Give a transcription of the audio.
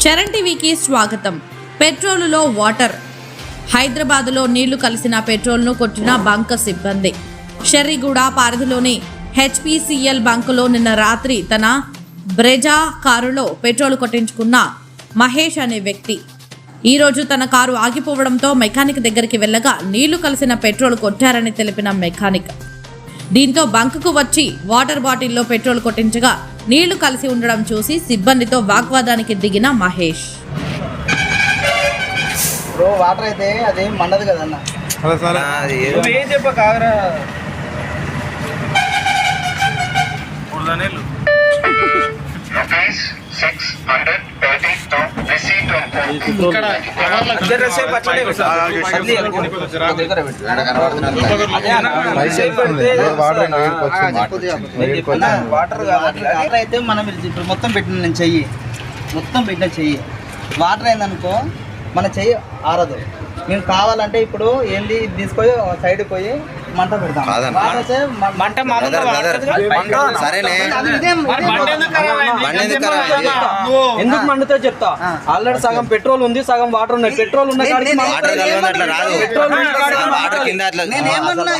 చరణ్ టీవీకి స్వాగతం. పెట్రోలులో వాటర్. హైదరాబాద్లో నీళ్లు కలిసిన పెట్రోల్ను కొట్టిన బంక్ సిబ్బంది. షెర్రీగూడ పరిధిలోని హెచ్పిసిఎల్ బంకులో నిన్న రాత్రి తన బ్రెజా కారులో పెట్రోల్ కొట్టించుకున్న మహేష్ అనే వ్యక్తి ఈరోజు తన కారు ఆగిపోవడంతో మెకానిక్ దగ్గరికి వెళ్ళగా నీళ్లు కలిసిన పెట్రోల్ కొట్టారని తెలిపిన మెకానిక్. దీంతో బంకుకు వచ్చి వాటర్ బాటిల్లో పెట్రోల్ కొట్టించగా నీళ్లు కలిసి ఉండడం చూసి సిబ్బందితో వాగ్వాదానికి దిగిన మహేష్. వాటర్ అయితే అదేం మండదు కదన్న. వాటర్ అయితే మనం ఇప్పుడు మొత్తం పెట్టిన నేను చెయ్యి మొత్తం పెట్టిన చెయ్యి వాటర్ అయిందనుకో మన చెయ్యి ఆరదు. మేము కావాలంటే ఇప్పుడు ఏంది తీసుకొని సైడ్ పోయి మంట పెడతాం. ఎందుకు మండుతో చెప్తా. ఆల్రెడీ సగం పెట్రోల్ ఉంది, సగం వాటర్ ఉన్నాయి. పెట్రోల్ ఉన్న నేనేమన్నా